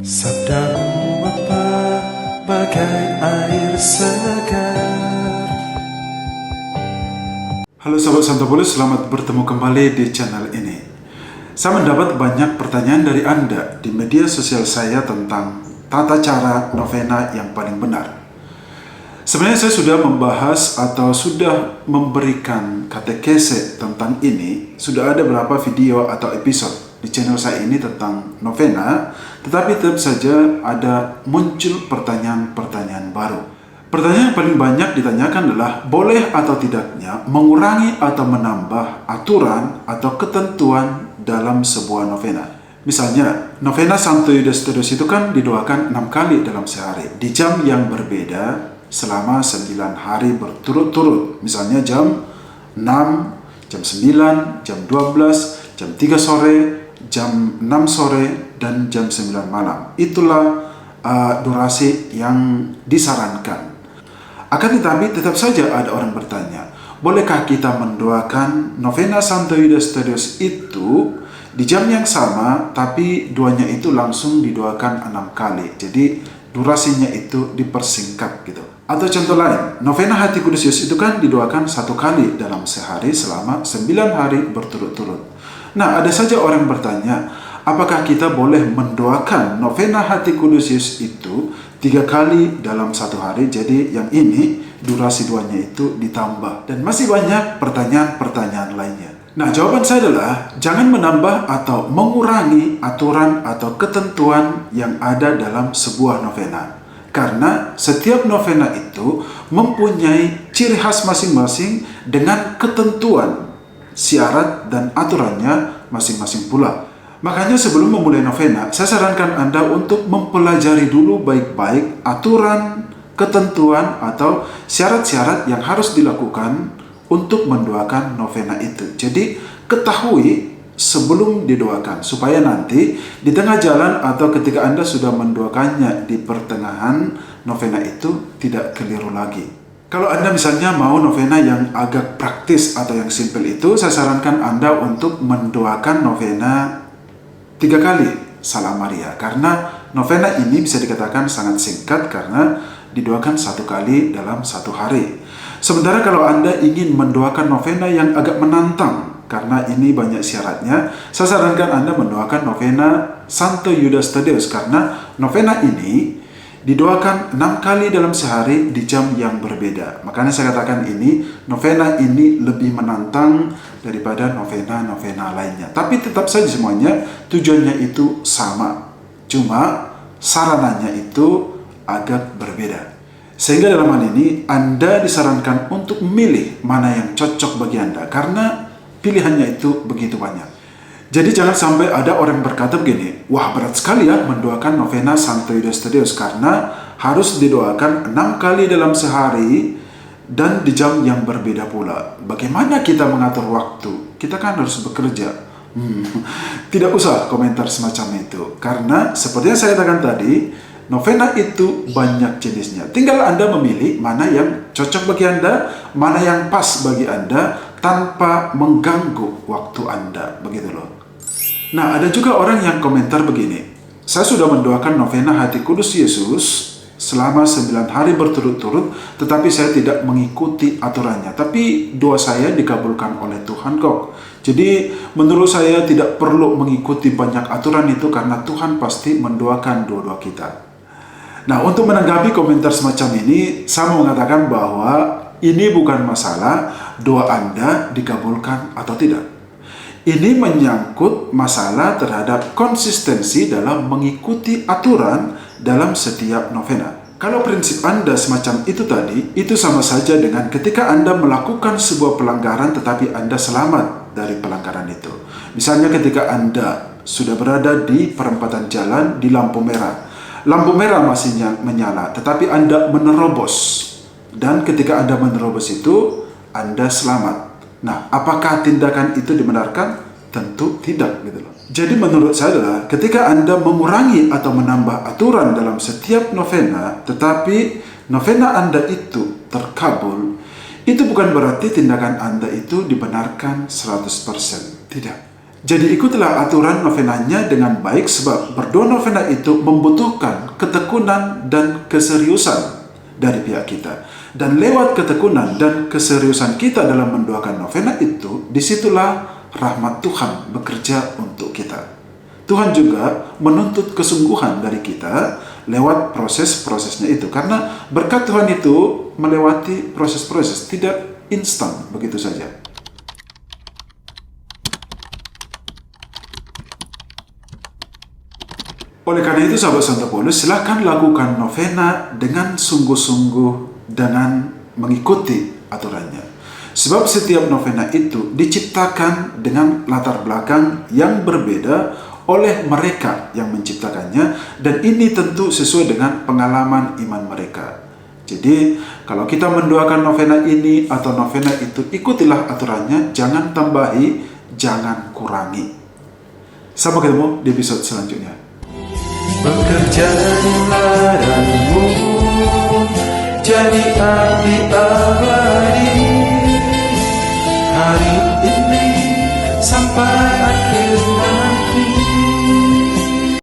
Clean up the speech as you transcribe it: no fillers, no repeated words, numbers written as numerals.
Sabdamu apa bagai air segar. Halo Sobat Santopulus, selamat bertemu kembali di channel ini. Saya mendapat banyak pertanyaan dari Anda di media sosial saya tentang tata cara novena yang paling benar. Sebenarnya saya sudah membahas atau sudah memberikan katekese tentang ini. Sudah ada beberapa video atau episode di channel saya ini tentang novena, tetapi tetap saja ada muncul pertanyaan-pertanyaan baru. Pertanyaan yang paling banyak ditanyakan adalah boleh atau tidaknya mengurangi atau menambah aturan atau ketentuan dalam sebuah novena. Misalnya, novena Santo Yudas Thaddäus itu kan didoakan 6 kali dalam sehari di jam yang berbeda selama 9 hari berturut-turut. Misalnya jam 6, jam 9, jam 12, jam 3 sore, jam 6 sore, dan jam 9 malam. Itulah durasi yang disarankan. Akan tetapi tetap saja ada orang bertanya, bolehkah kita mendoakan novena Santo Yudas Thaddäus itu di jam yang sama, tapi duanya itu langsung didoakan 6 kali. Jadi durasinya itu dipersingkat gitu. Atau contoh lain, novena Hati Kudus Yesus itu kan didoakan 1 kali dalam sehari selama 9 hari berturut-turut. Nah, ada saja orang bertanya, apakah kita boleh mendoakan novena Hati Kudus Yesus itu 3 kali dalam 1 hari? Jadi yang ini durasi duanya itu ditambah. Dan masih banyak pertanyaan-pertanyaan lainnya. Nah, jawaban saya adalah jangan menambah atau mengurangi aturan atau ketentuan yang ada dalam sebuah novena. Karena setiap novena itu mempunyai ciri khas masing-masing dengan ketentuan, syarat dan aturannya masing-masing pula. Makanya sebelum memulai novena, saya sarankan Anda untuk mempelajari dulu baik-baik aturan, ketentuan atau syarat-syarat yang harus dilakukan untuk mendoakan novena itu. Jadi ketahui sebelum didoakan, supaya nanti di tengah jalan atau ketika Anda sudah mendoakannya di pertengahan novena itu tidak keliru lagi. Kalau Anda misalnya mau novena yang agak praktis atau yang simple itu, saya sarankan Anda untuk mendoakan novena 3 kali Salam Maria. Karena novena ini bisa dikatakan sangat singkat karena didoakan 1 kali dalam 1 hari. Sementara kalau Anda ingin mendoakan novena yang agak menantang, karena ini banyak syaratnya, saya sarankan Anda mendoakan novena Santo Yudas Thaddäus, karena novena ini didoakan 6 kali dalam sehari di jam yang berbeda. Makanya saya katakan ini, novena ini lebih menantang daripada novena-novena lainnya. Tapi tetap saja semuanya tujuannya itu sama. Cuma sarananya itu agak berbeda. Sehingga dalam hal ini Anda disarankan untuk memilih mana yang cocok bagi Anda, karena pilihannya itu begitu banyak. Jadi jangan sampai ada orang berkata begini, wah berat sekali ya mendoakan novena Santo Yudas Thaddäus karena harus didoakan 6 kali dalam sehari dan di jam yang berbeda pula. Bagaimana kita mengatur waktu? Kita kan harus bekerja. Tidak usah komentar semacam itu, karena seperti yang saya katakan tadi, novena itu banyak jenisnya. Tinggal Anda memilih mana yang cocok bagi Anda, mana yang pas bagi Anda tanpa mengganggu waktu Anda. Begitu loh. Nah, ada juga orang yang komentar begini. Saya sudah mendoakan novena Hati Kudus Yesus selama 9 hari berturut-turut, tetapi saya tidak mengikuti aturannya. Tapi doa saya dikabulkan oleh Tuhan kok. Jadi menurut saya tidak perlu mengikuti banyak aturan itu karena Tuhan pasti mendoakan doa-doa kita. Nah, untuk menanggapi komentar semacam ini, saya mau mengatakan bahwa ini bukan masalah doa Anda dikabulkan atau tidak. Ini menyangkut masalah terhadap konsistensi dalam mengikuti aturan dalam setiap novena. Kalau prinsip Anda semacam itu tadi, itu sama saja dengan ketika Anda melakukan sebuah pelanggaran tetapi Anda selamat dari pelanggaran itu. Misalnya ketika Anda sudah berada di perempatan jalan di lampu merah. Lampu merah masih menyala, tetapi Anda menerobos. Dan ketika Anda menerobos itu, Anda selamat. Nah, apakah tindakan itu dibenarkan? Tentu tidak, gitu loh. Jadi menurut saya adalah ketika Anda mengurangi atau menambah aturan dalam setiap novena, tetapi novena Anda itu terkabul, itu bukan berarti tindakan Anda itu dibenarkan 100%. Tidak. Jadi ikutilah aturan novenanya dengan baik, sebab berdoa novena itu membutuhkan ketekunan dan keseriusan dari pihak kita. Dan lewat ketekunan dan keseriusan kita dalam mendoakan novena itu, disitulah rahmat Tuhan bekerja untuk kita. Tuhan juga menuntut kesungguhan dari kita lewat proses-prosesnya itu. Karena berkat Tuhan itu melewati proses-proses, tidak instan begitu saja. Oleh karena itu, sahabat Santo Paulus, silakan lakukan novena dengan sungguh-sungguh, dengan mengikuti aturannya. Sebab setiap novena itu diciptakan dengan latar belakang yang berbeda oleh mereka yang menciptakannya, dan ini tentu sesuai dengan pengalaman iman mereka. Jadi, kalau kita mendoakan novena ini atau novena itu, ikutilah aturannya, jangan tambahi, jangan kurangi. Sampai ketemu di episode selanjutnya. Bekerjalah denganmu jadi api abadi hari ini sampai